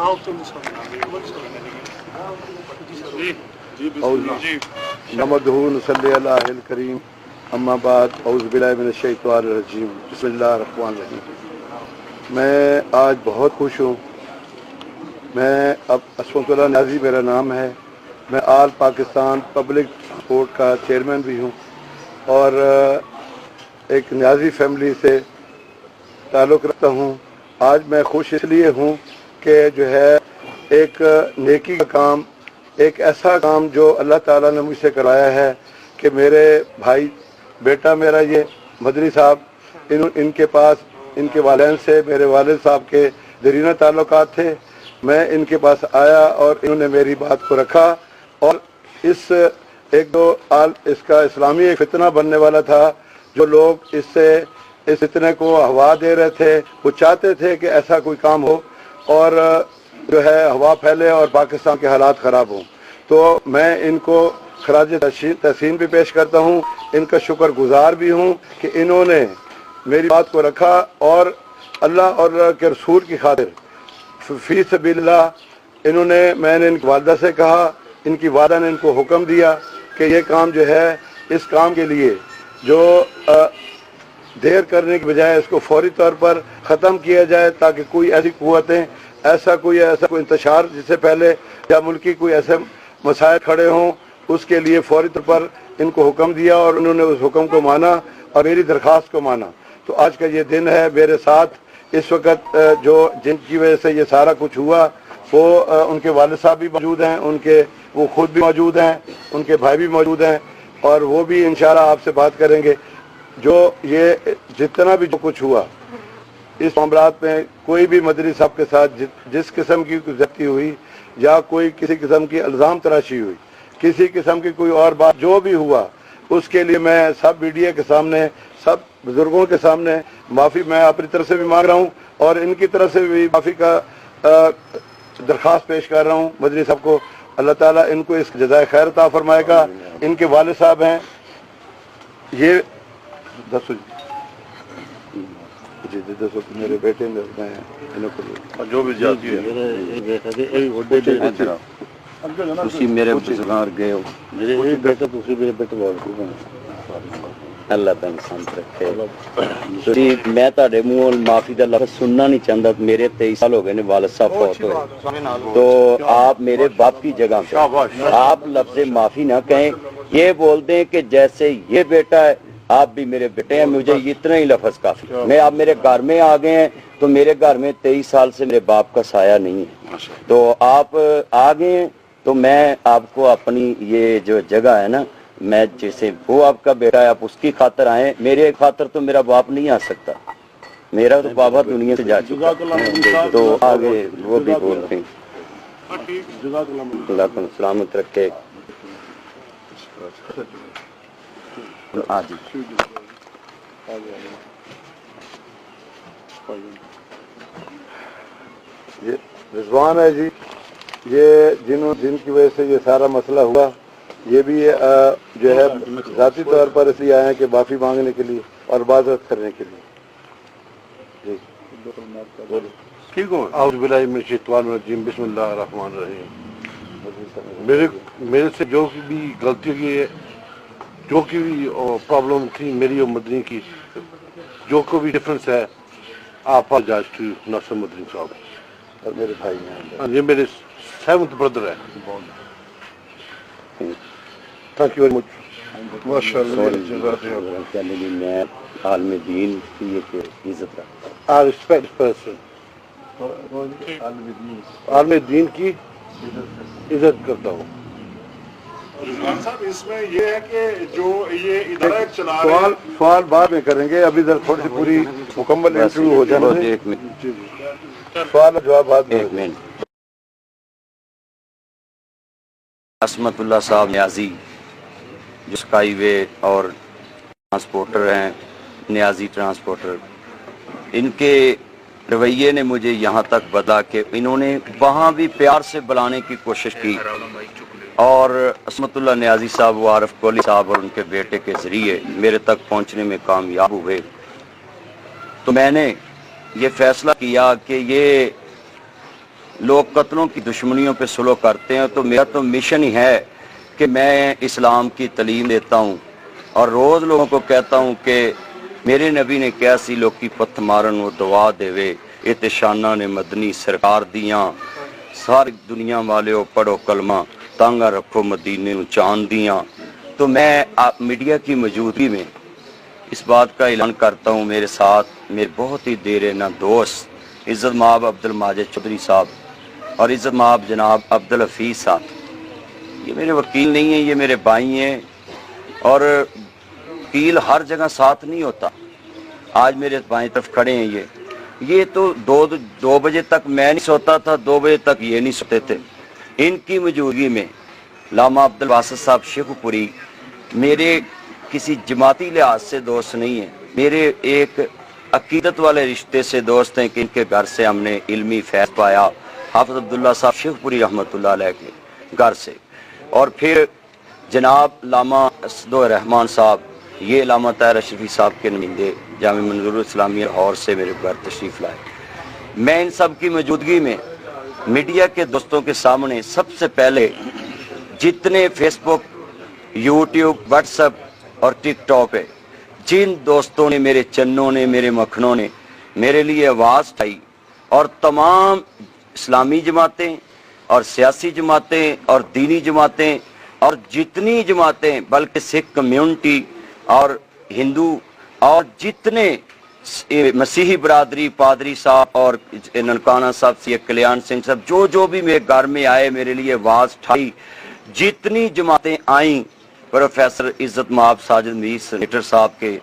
नहमदुहु व नसल्ली अला अल करीम अम्मा बाद औज़ु बिल्लाहि मिनश शैतानिर रजीम बिस्मिल्लाहिर रहमानिर रहीम। मैं आज बहुत खुश हूँ। मैं अब असमतुल्लाह न्याज़ी मेरा नाम है। मैं आल पाकिस्तान पब्लिक स्पोर्ट का चेयरमैन भी हूँ और एक न्याज़ी फैमिली से ताल्लुक़ रखता हूँ। आज मैं खुश इसलिए हूँ कि जो है एक नेकी का काम, एक ऐसा काम जो अल्लाह ताला ने मुझसे कराया है कि मेरे भाई बेटा मेरा ये मदनी साहब, इनके पास इनके वालिदैन से मेरे वालिद साहब के दरीना ताल्लुकात थे। मैं इनके पास आया और इन्होंने मेरी बात को रखा और इस एक दो इसका इस्लामी एक फितना बनने वाला था। जो लोग इससे इस फितने को हवा दे रहे थे, वो चाहते थे कि ऐसा कोई काम हो और जो है हवा फैले और पाकिस्तान के हालात ख़राब हों। तो मैं इनको खराज तहसीन भी पेश करता हूँ, इनका शुक्रगुजार भी हूँ कि इन्होंने मेरी बात को रखा और अल्लाह और के रसूल की खातिर फी सबीलिल्लाह मैंने इनकी वालदा से कहा, इनकी वालदा ने इनको हुक्म दिया कि ये काम जो है, इस काम के लिए जो देर करने की बजाय इसको फौरी तौर पर ख़त्म किया जाए ताकि कोई ऐसी कुव्वतें ऐसा कोई इंतशार जिससे पहले या मुल्की कोई ऐसे मसाइल खड़े हों, उसके लिए फौरी तौर पर इनको हुक्म दिया और उन्होंने उस हुक्म को माना और मेरी दरख्वास्त को माना। तो आज का ये दिन है। मेरे साथ इस वक्त जो जिनकी वजह से ये सारा कुछ हुआ वो उनके वालिद साहब भी मौजूद हैं, वो खुद भी मौजूद हैं, उनके भाई भी मौजूद हैं और वो भी इंशाल्लाह आपसे बात करेंगे। जो ये जितना भी जो कुछ हुआ इस मामलात में, कोई भी मदनी साहब के साथ जिस किस्म की ज्यादती हुई या कोई किसी किस्म की इल्ज़ाम तराशी हुई, किसी किस्म की कोई और बात जो भी हुआ, उसके लिए मैं सब मीडिया के सामने, सब बुजुर्गों के सामने माफ़ी मैं अपनी तरफ से भी मांग रहा हूँ और इनकी तरफ से भी माफ़ी का दरख्वास्त पेश कर रहा हूँ मदनी साहब को। अल्लाह ताला इनको इस जज़ाए खैर अता फरमाएगा। इनके वालिद साहब हैं ये दसो जी दसो मेरे बेटे में जो भी जाती है ਤੁਸੀਂ ਮੇਰੇ ਬਜ਼ੁਰਗਾਂ ਵਰਗੇ ਹੋ, ਮੇਰੇ ਬੇਟਾ ਤੁਸੀਂ ਮੇਰੇ ਬੇਟੇ ਵਾਂਗੂ ਅੱਲਾਹ ਤੁਹਾਨੂੰ ਸੰਤ ਰੱਖੇ। ਤੁਸੀਂ ਮੈਂ ਤੁਹਾਡੇ ਮੂੰਹੋਂ ਮਾਫੀ ਦਾ ਲਫ਼ਜ਼ ਸੁਣਨਾ नहीं चाहता। मेरे 23 साल हो गए ने वालिद साहब फौत हुए, तो आप मेरे बाप की जगह पे आप लफ्ज़ माफी ना कहें, ये बोल दें कि जैसे ये बेटा है आप भी मेरे बेटे हैं, मुझे इतना ही लफ्ज़ काफी। मैं आप मेरे घर में आ गए हैं तो मेरे घर में 23 साल से मेरे बाप का साया नहीं है, तो आप आ गए तो मैं आपको अपनी ये जो जगह है ना, मैं जैसे वो आपका बेटा है आप उसकी खातर आए, मेरे खातर तो मेरा बाप नहीं आ सकता, मेरा तो बाबा दुनिया से जा चुका। तो आगे वो भी बोलते हैं अल्लाह को सलामत रखे। ये रिजवान है जी, ये जिनकी वजह से ये सारा मसला हुआ, ये भी जो है ज़ाती तौर पर इसलिए आए हैं कि माफ़ी मांगने के लिए और इबादत करने के लिए। जी ठीक हो। औज़ु बिल्लाहि मिनश शैतानिर रजीम बिस्मिल्लाहिर रहमानिर रहीम। मेरे से जो भी गलती हुई है, जो की भी प्रॉब्लम थी मेरी और मदनी की, जो कोई भी डिफरेंस है, आप जायज टू नासिर मदनी साहब और मेरे भाई हैं, ये मेरे 7th ब्रदर है। Thank you very much. माशाअल्लाह। मैं आलम दीन की एक इज्जत रखता, आई रिस्पेक्ट पर्सन, आलम दीन की इज्जत करता हूँ। साहब इसमें ये है कि जो ये इदारा चला रहे हैं, सवाल बाद में करेंगे, अभी इधर थोड़ी सी पूरी मुकम्मल इंटरव्यू हो जाना है। एक मिनट सवाल और जवाब बाद में। एक मिनट। असमतुल्लाह साहब न्याजी जो स्काई वे और ट्रांसपोर्टर हैं, न्याजी ट्रांसपोर्टर, इनके रवैये ने मुझे यहाँ तक बता कि इन्होंने वहाँ भी प्यार से बुलाने की कोशिश की और असमतुल्लाह न्याजी साहब, वारिफ कोहली साहब और उनके बेटे के ज़रिए मेरे तक पहुँचने में कामयाब हुए। तो मैंने ये फैसला किया कि ये लोग कत्लों की दुश्मनियों पे सुलह करते हैं, तो मेरा तो मिशन ही है कि मैं इस्लाम की तालीम देता हूँ और रोज़ लोगों को कहता हूँ कि मेरे नबी ने क्या सी लोग की पत्थ मारन वो दुआ देवे, ये ते शाना ने मदनी सरकार दियाँ, सारी दुनिया वाले हो पढ़ो कलमा, तांगा रखो मदीने नूं चांद दियाँ। तो मैं मीडिया की मौजूदगी में इस बात का ऐलान करता हूँ, मेरे साथ मेरे बहुत ही देर ना दोस्त इज़्ज़त माब अब्दुल माजिद चौधरी साहब और इज़्ज़त माब जनाब अब्दुल हफीज़ साहब, ये मेरे वकील नहीं हैं, ये मेरे भाई हैं। और वकील हर जगह साथ नहीं होता। आज मेरे बाएं तरफ खड़े हैं ये तो दो बजे तक मैं नहीं सोता था, 2 बजे तक ये नहीं सोते थे। इनकी मौजूदगी में लामा अब्दुल वासित साहब शेखपुरी मेरे किसी जमाती लिहाज से दोस्त नहीं है, मेरे एक अकीदत वाले रिश्ते से दोस्त हैं कि इनके घर से हमने इल्मी फैज़ पाया, हाफिज़ अब्दुल्ला साहब शेखपुरी रहमतुल्लाह अलैह के घर से। और फिर जनाब लामा असदुर रहमान साहब, ये लामा ताहिर अशरफी साहब के नुमाइंदे जामे मंजूरुल इस्लामिया लाहौर से मेरे घर तशरीफ़ लाए। मैं इन सब की मौजूदगी में मीडिया के दोस्तों के सामने सबसे पहले जितने फेसबुक, यूट्यूब, व्हाट्सएप और टिकटॉक है, जिन दोस्तों ने, मेरे चन्नों ने, मेरे मखनों ने मेरे लिए आवाज़ उठाई, और तमाम इस्लामी जमातें और सियासी जमातें और दीनी जमातें और जितनी जमातें, बल्कि सिख कम्यूनिटी और हिंदू और जितने मसीही बरादरी, पादरी साहब और ननकाना साहब, सैयद कल्याण सिंह साहब, जो भी मेरे घर में आए, मेरे लिए आवाज़ उठाई, जितनी जमातें आईं, प्रोफेसर इज़्ज़त माब साजिद मीर सेनेटर साहब के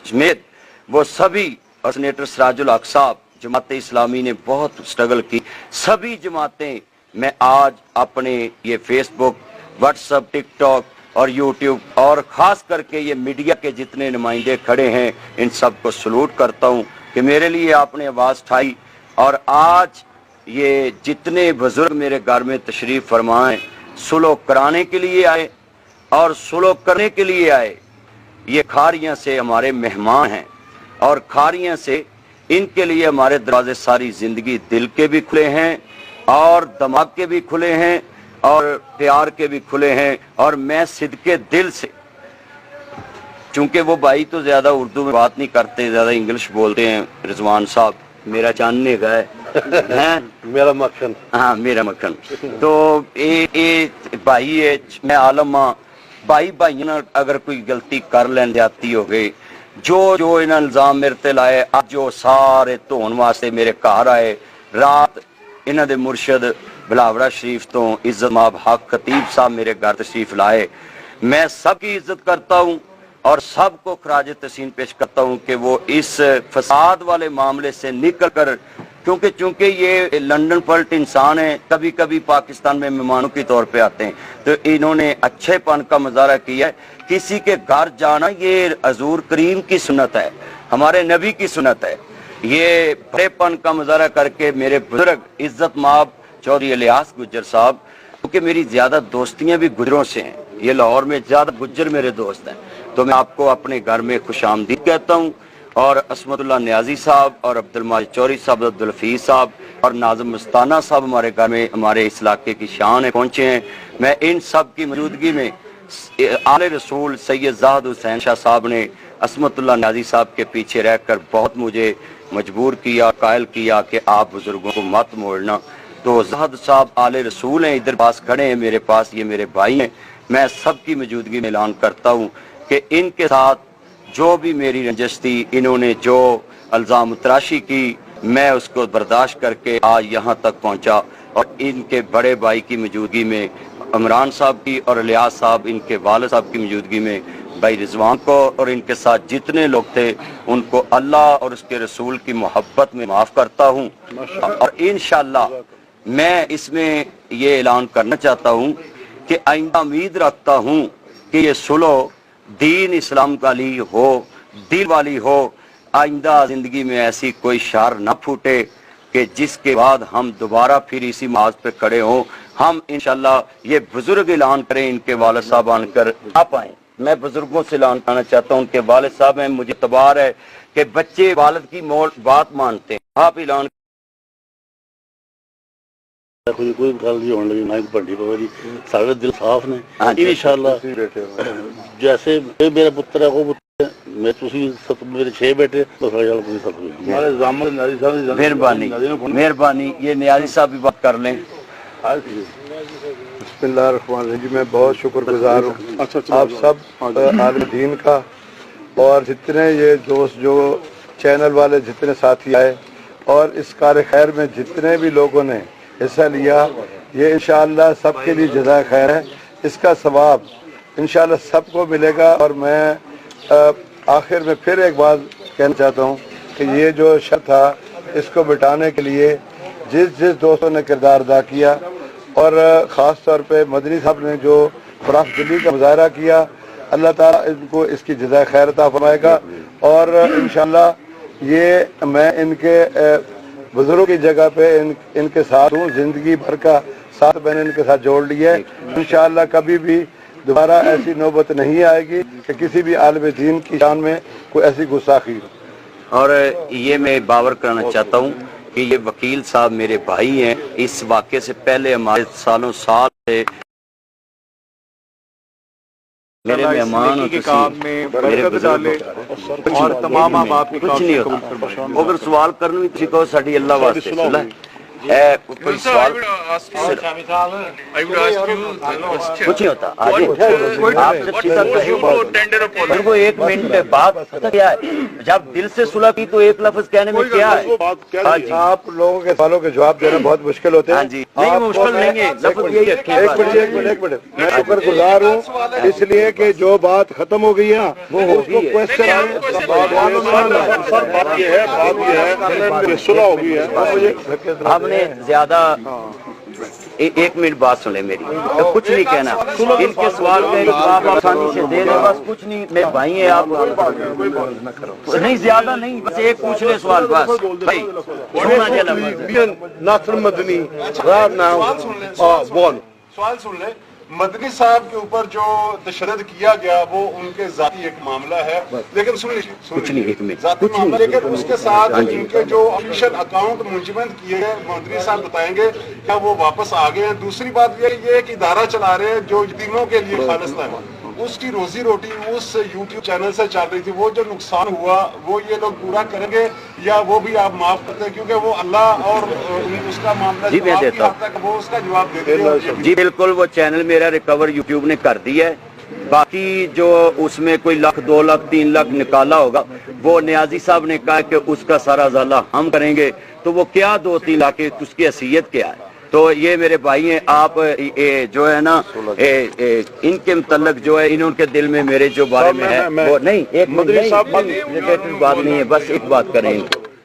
समेत वो सभी, और सेनेटर सिराजुल हक साहब, जमात इस्लामी ने बहुत स्ट्रगल की, सभी जमातें मैं आज अपने ये फेसबुक, व्हाट्सएप, टिकटॉक और यूट्यूब और ख़ास करके ये मीडिया के जितने नुमाइंदे खड़े हैं, इन सब को सलूट करता हूँ कि मेरे लिए आपने आवाज़ उठाई। और आज ये जितने बुज़ुर्ग मेरे घर में तशरीफ़ फरमाएँ, सुलह कराने के लिए आए और सुलह करने के लिए आए, ये खारियाँ से हमारे मेहमान हैं और खारियाँ से इनके लिए हमारे दरवाजे सारी ज़िंदगी दिल के भी खुले हैं और दिमाग के भी खुले हैं और प्यार के भी खुले हैं। और मैं सिद्के दिल से, चूँकि वो भाई तो ज़्यादा उर्दू में बात नहीं करते, ज़्यादा इंग्लिश बोलते हैं, रिजवान साहब मेरा जानने का है मेरा मक्खन, हाँ मेरा मक्खन। तो ये भाई है, मैं आलम हाँ, भाई ना अगर कोई गलती कर लें जाती हो गई, जो इन्हें इल्जाम मेरे ते लाए, अज जो सारे धोन वास्ते मेरे घर आए, रात इन्हों दे मुर्शद बिलावड़ा शरीफ तो इज़्ज़त माब हक खतीब साहब मेरे घर तशरीफ लाए। मैं सबकी इज्जत करता हूँ और सबको खराज तहसीन पेश करता हूँ कि वो इस फसाद वाले मामले से निकल कर, क्योंकि ये लंदन पलट इंसान है, कभी कभी पाकिस्तान में मेहमानों के तौर पे आते हैं, तो इन्होंने अच्छेपन का मुजाहरा किया है। किसी के घर जाना ये हजूर करीम की सुन्नत है, हमारे नबी की सुन्नत है। ये बड़ेपन का मुजाहरा करके मेरे बुजुर्ग इज़्ज़त माब चौधरी इलियास गुज्जर साहब, क्योंकि मेरी ज़्यादा दोस्तियाँ भी गुजरों से हैं, ये लाहौर में ज़्यादा गुज्जर मेरे दोस्त हैं, तो मैं आपको अपने घर में खुशामदीद कहता हूँ। और असमतुल्लाह न्याजी साहब और अब्दुल माजिद चौधरी साहब, अब्दुल हफीज़ साहब और नाज़िम मस्ताना साहब हमारे घर में, हमारे इस इलाके की शान है, पहुँचे हैं। मैं इन सब की मौजूदगी में आले रसूल सैयद ज़ाहिद हुसैन शाह साहब ने असमतुल्लाह न्याजी साहब के पीछे रहकर बहुत मुझे मजबूर किया, कायल किया कि आप बुजुर्गों को मत मोड़ना। तो ज़ाहिद साहब आले रसूल हैं, इधर पास खड़े हैं मेरे पास, ये मेरे भाई हैं। मैं सबकी मौजूदगी में ऐलान करता हूँ कि इनके साथ जो भी मेरी रंजिश थी, इन्होंने जो इल्ज़ाम तराशी की, मैं उसको बर्दाश्त करके आज यहाँ तक पहुँचा। और इनके बड़े भाई की मौजूदगी में, इमरान साहब की और इलियास साहब, इनके वालिद साहब की मौजूदगी में भाई रिजवान को और इनके साथ जितने लोग थे उनको अल्लाह और उसके रसूल की मोहब्बत में माफ़ करता हूँ। और इंशाअल्लाह मैं इसमें ये ऐलान करना चाहता हूँ कि आइंदा उम्मीद रखता हूँ कि ये सुलह दीन इस्लाम वाली हो, दिल वाली हो। आइंदा ज़िंदगी में ऐसी कोई शार न फूटे कि जिसके बाद हम दोबारा फिर इसी माज पे खड़े हों। हम इंशाल्लाह ये बुजुर्ग ऐलान करें, इनके वालिद साहब आनकर आप आए। मैं बुजुर्गों से ऐलान करना चाहता हूँ, उनके वालिद साहब हैं, मुझे तबार है कि बच्चे वालिद की बात मानते हैं। आप ऐलान کوئی گل نہیں ہونے لگی نہ بنڈی پوے جی سارے دل صاف نے انشاءاللہ جیسے میرا پتر ہے وہ میں میرے 6 بیٹے مہربانی مہربانی یہ نیازی صاحب بھی بات کر لیں بسم اللہ الرحمن الرحیم جی میں بہت شکر گزار ہوں آپ سب عالم دین کا اور جتنے یہ دوست جو چینل والے جتنے ساتھی آئے اور اس کار خیر میں جتنے بھی لوگوں نے حصہ لیا یہ انشاءاللہ سب کے لیے جزائے خیر ہے اس کا ثواب انشاءاللہ سب کو ملے گا اور میں آخر میں پھر ایک بات کہنا چاہتا ہوں کہ یہ جو شر تھا اس کو مٹانے کے لیے جس دوستوں نے کردار ادا کیا اور خاص طور پہ مدنی صاحب نے جو فراخ دلی کا مظاہرہ کیا اللہ تعالیٰ ان کو اس کی جزائے خیر عطا فرمائے گا اور انشاءاللہ یہ میں ان کے بزرگوں کی جگہ پہ ان کے ساتھ ہوں زندگی بھر کا ساتھ میں نے ان کے ساتھ جوڑ لیا ہے انشاءاللہ کبھی بھی دوبارہ ایسی نوبت نہیں آئے گی کہ کسی بھی عالم دین کی شان میں کوئی ایسی گستاخی ہو اور یہ میں باور کرانا چاہتا ہوں کہ یہ وکیل صاحب میرے بھائی ہیں اس واقعے سے پہلے ہمارے سالوں سال سے میرے مہمان اور تمام آپ کچھ نہیں ہوتا اگر سوال کرنا بھی کسی کو ساڑی اللہ واسطے کوئی سوال کچھ نہیں ہوتا آپ سے ایک منٹ بات کیا ہے جب دل سے صلح کی تو ایک لفظ کہنے میں کیا ہے آپ لوگوں کے سوالوں کے جواب دینا بہت مشکل ہوتے ہیں نہیں مشکل نہیں ہے لفظ یہی ایک منٹ میں شکر گزار ہوں اس لیے کہ جو بات ختم ہو گئی ہے وہ ہوگی ہم نے زیادہ ایک منٹ بات سن لے میری کچھ نہیں کہنا ان کے سوال کا جواب آسانی سے دے دیں بس کچھ نہیں میرے بھائی ہیں آپ نہیں زیادہ نہیں بس ایک پوچھ لے سوال بس بھائی ناصر مدنی سوال سن لیں مدنی صاحب کے اوپر جو تشدد کیا گیا وہ ان کے ذاتی ایک معاملہ ہے لیکن ذاتی معاملہ لیکن اس کے ساتھ ان کے جو آفیشل اکاؤنٹ منجمد کیے گئے مدنی صاحب بتائیں گے کیا وہ واپس آ گئے ہیں دوسری بات یہ ایک ادارہ چلا رہے ہیں جو یتیموں کے لیے خالص ہے اس کی روزی روٹی اس یوٹیوب چینل سے چل رہی تھی وہ جو نقصان ہوا وہ یہ لوگ پورا کریں گے یا وہ بھی آپ معاف کرتے ہیں کیونکہ وہ اللہ اور اس کا معاملہ وہ اس کا جواب دے دیں جی بالکل وہ چینل میرا ریکور یوٹیوب نے کر دیا ہے باقی جو اس میں کوئی 1 لاکھ 2 لاکھ 3 لاکھ نکالا ہوگا وہ نیازی صاحب نے کہا کہ اس کا سارا ازالہ ہم کریں گے تو وہ کیا 2-3 لاکھ اس کی حیثیت کیا ہے تو یہ میرے بھائی ہیں آپ جو ہے نا ان کے متعلق جو ہے انہوں کے دل میں میرے جو بارے میں ہے وہ نہیں ایک بات نہیں ہے بس ایک بات کریں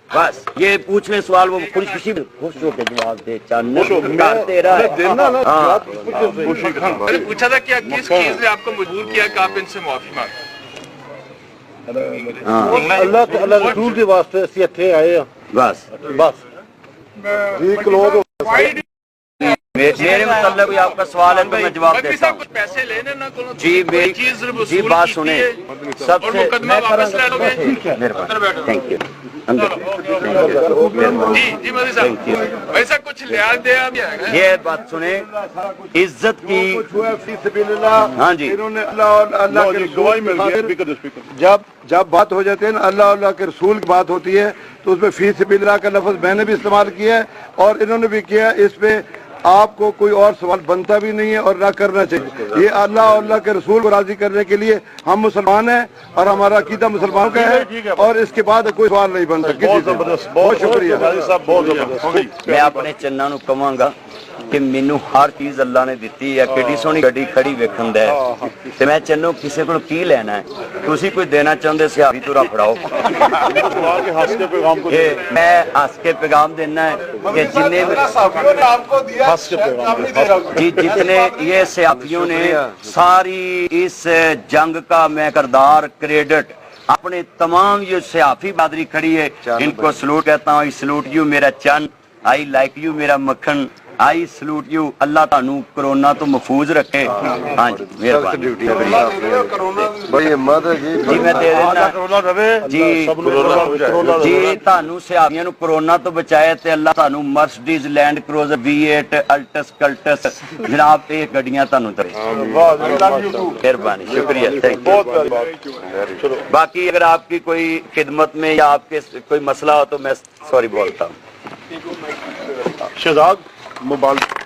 بس یہ پوچھ لیں سوال وہ خوشی خوش ہو کے جواب دے کرتے رہا پوچھا تھا کہ کس چیز نے آپ کو مجبور کیا کہ آپ ان سے معافی مانگیں اللہ رسول کے واسطے اسی اتنے آئے ہیں بس میرے متعلق آپ کا سوال ہے تو میں جواب دیتا ہوں جی بات سنیں سب سے تھینک یو یہ بات سنیں عزت کی ہاں جی جب بات ہو جاتی ہے نا اللہ کے رسول کی بات ہوتی ہے تو اس میں فی سبیل اللہ کا لفظ میں نے بھی استعمال کیا ہے اور انہوں نے بھی کیا اس پہ آپ کو کوئی اور سوال بنتا بھی نہیں ہے اور نہ کرنا چاہیے یہ اللہ اور اللہ کے رسول کو راضی کرنے کے لیے ہم مسلمان ہیں اور ہمارا عقیدہ مسلمان کا ہے اور اس کے بعد کوئی سوال نہیں بنتا بہت شکریہ میں اپنے چنا نو کہاں گا کہ مینو ہر چیز اللہ نے دیتی ہے کیڈی سونی گڈی کھڑی ویکھن دے تے میں چنو کسے کو کی لینا ہے تسی کوئی دینا چاہندے صحابی تو پھڑاؤ میں ہنس کے پیغام دینا ہے کہ جتنے یہ صحافیوں نے ساری اس جنگ کا میں کردار کریڈٹ اپنے تمام یہ صحافی بادری کھڑی ہے ان کو سلوٹ کہتا ہوں سلوٹ یو میرا چن آئی لائک یو میرا مکھن ਆਈ ਸਲੂਟ ਯੂ। ਅੱਲਾਹ ਤੁਹਾਨੂੰ ਕਰੋਨਾ ਤੋਂ ਮਹਿਫੂਜ਼ ਰੱਖੇ। ਹਾਂਜੀ ਮਿਹਰਬਾਨੀ ਬੜੀ ਹਿੰਮਤ ਹੈ ਜੀ। ਜੀ ਮੈਂ ਦੇ ਦੇਣਾ ਕਰੋਨਾ ਰਵੇ ਜੀ ਜੀ ਤੁਹਾਨੂੰ ਸਿਆਬੀਆਂ ਨੂੰ ਕਰੋਨਾ ਤੋਂ ਬਚਾਏ ਤੇ ਅੱਲਾਹ ਤੁਹਾਨੂੰ Mercedes land cruiser V8 ਅਲਟਸ Cultus ਜਨਾਬ ਇਹ ਗੱਡੀਆਂ ਤੁਹਾਨੂੰ ਦਵੇ। مہربانی شکریہ تھینک یو باقی اگر آپ کی کوئی خدمت میں یا آپ کے کوئی مسئلہ ہو تو میں سوری بولتا ہوں شہزاد مبارک